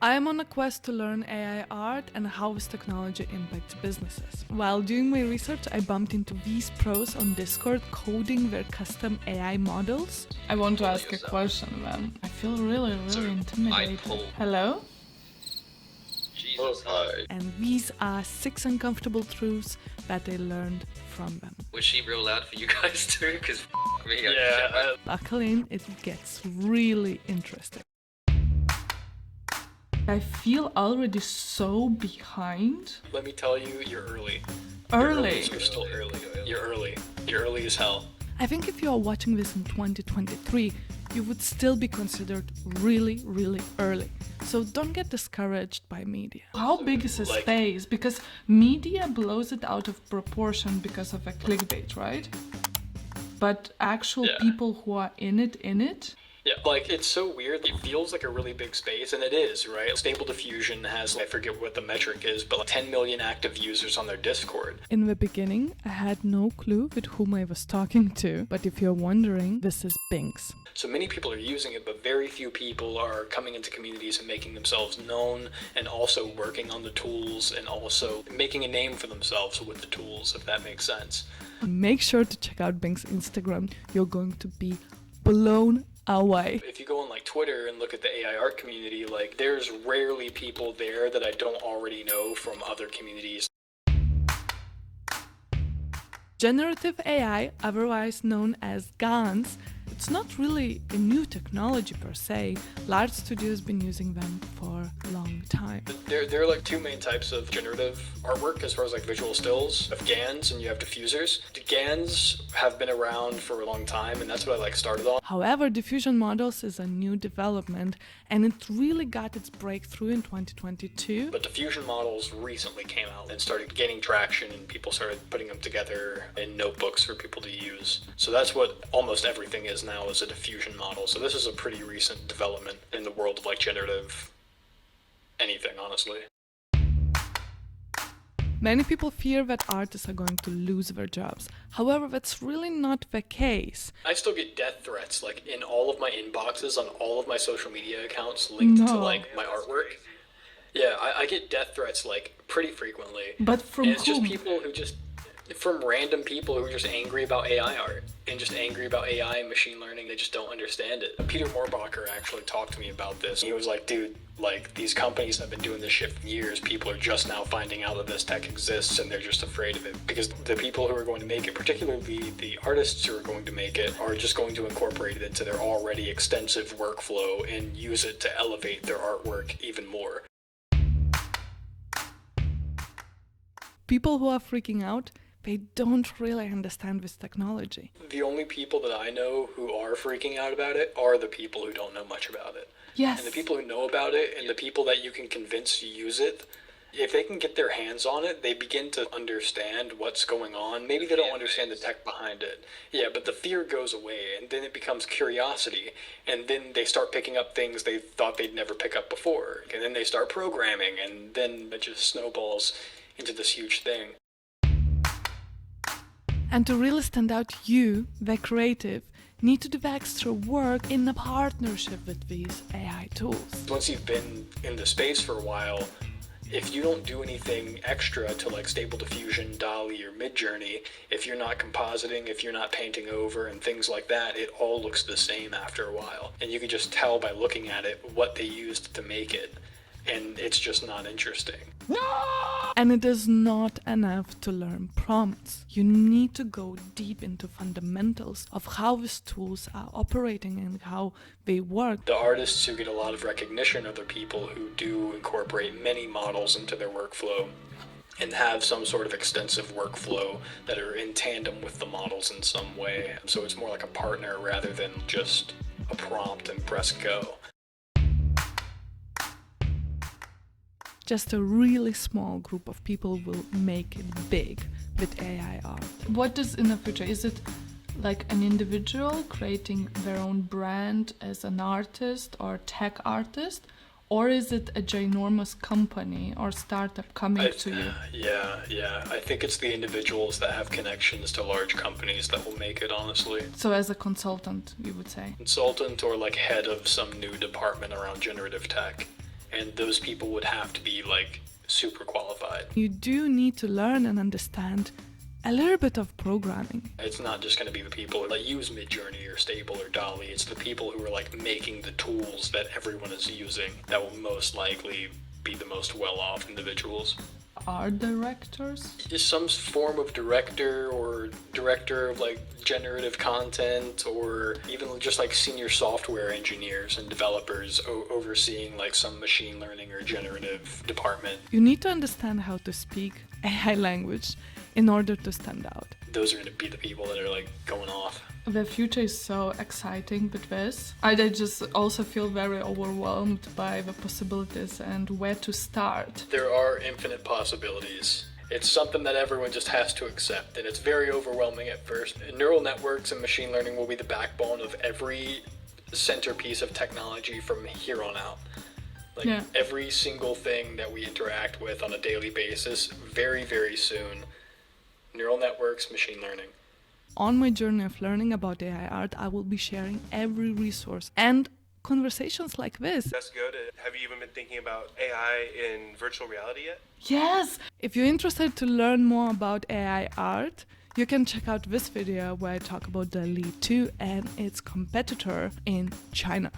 I am on a quest to learn AI art and how this technology impacts businesses. While doing my research, I bumped into these pros on Discord coding their custom AI models. I want to ask a question, man. I feel really intimidated. Hello? Jesus, hi. And these are 6 uncomfortable truths that I learned from them. Was she real loud for you guys too? Because me, Yeah. Luckily, it gets really interesting. I feel already so behind. Let me tell you, you're early. Early. You're still early. You're early. You're early as hell. I think if you are watching this in 2023, you would still be considered really early. So don't get discouraged by media. How big is this space? Because media blows it out of proportion because of a clickbait, right? But actual people who are in it. Yeah, it's so weird. It feels like a really big space, and it is, right? Stable Diffusion has, I forget what the metric is, but 10 million active users on their Discord. In the beginning, I had no clue with whom I was talking to, but if you're wondering, this is Binks. So many people are using it, but very few people are coming into communities and making themselves known, and also working on the tools, and also making a name for themselves with the tools, if that makes sense. Make sure to check out Binks' Instagram. You're going to be blown away. If you go on Twitter and look at the AI art community, there's rarely people there that I don't already know from other communities. Generative AI, otherwise known as GANs, it's not really a new technology per se. Large studios have been using them for a long time. There are two main types of generative artwork as far as visual stills. You have GANs and you have diffusers. The GANs have been around for a long time, and that's what I started on. However, diffusion models is a new development, and it really got its breakthrough in 2022. But diffusion models recently came out and started gaining traction, and people started putting them together in notebooks for people to use. So that's what almost everything is now, is a diffusion model. So this is a pretty recent development in the world of generative anything, honestly. Many people fear that artists are going to lose their jobs. However, that's really not the case. I still get death threats in all of my inboxes on all of my social media accounts linked to my artwork. Yeah, I get death threats pretty frequently. But from and it's whom? Just people who from random people who are just angry about AI art and just angry about AI and machine learning. They just don't understand it. Peter Moorbacher actually talked to me about this. He was like, dude, these companies have been doing this shit for years. People are just now finding out that this tech exists, and they're just afraid of it because the people who are going to make it, particularly the artists who are going to make it, are just going to incorporate it into their already extensive workflow and use it to elevate their artwork even more. People who are freaking out, they don't really understand this technology. The only people that I know who are freaking out about it are the people who don't know much about it. Yes. And the people who know about it and the people that you can convince to use it, if they can get their hands on it, they begin to understand what's going on. Maybe they don't understand the tech behind it. Yeah, but the fear goes away, and then it becomes curiosity. And then they start picking up things they thought they'd never pick up before. And then they start programming, and then it just snowballs into this huge thing. And to really stand out, you, the creative, need to do the extra work in a partnership with these AI tools. Once you've been in the space for a while, if you don't do anything extra to Stable Diffusion, DALL-E, or Midjourney, if you're not compositing, if you're not painting over and things like that, it all looks the same after a while. And you can just tell by looking at it what they used to make it. And it's just not interesting. No! And it is not enough to learn prompts. You need to go deep into fundamentals of how these tools are operating and how they work. The artists who get a lot of recognition are the people who do incorporate many models into their workflow and have some sort of extensive workflow that are in tandem with the models in some way. So it's more like a partner rather than just a prompt and press go. Just a really small group of people will make it big with AI art. What is in the future? Is it an individual creating their own brand as an artist or tech artist? Or is it a ginormous company or startup coming to you? Yeah. I think it's the individuals that have connections to large companies that will make it, honestly. So as a consultant, you would say? Consultant or head of some new department around generative tech. and those people would have to be like super qualified. You do need to learn and understand a little bit of programming. It's not just going to be the people that use Midjourney or Stable or DALL-E. It's the people who are like making the tools that everyone is using that will most likely be the most well-off individuals. Art directors? Is some form of director or director of like generative content, or even just like senior software engineers and developers overseeing like some machine learning or generative department. You need to understand how to speak AI language in order to stand out. Those are going to be the people that are like going off. The future is so exciting with this. I just also feel very overwhelmed by the possibilities and where to start. There are infinite possibilities. It's something that everyone just has to accept, and it's very overwhelming at first. Neural networks and machine learning will be the backbone of every centerpiece of technology from here on out. Like every single thing that we interact with on a daily basis, very, very soon, neural networks, machine learning. On my journey of learning about AI art, I will be sharing every resource and conversations like this. That's good. Have you even been thinking about AI in virtual reality yet? Yes! If you're interested to learn more about AI art, you can check out this video where I talk about DALL-E 2 and its competitor in China.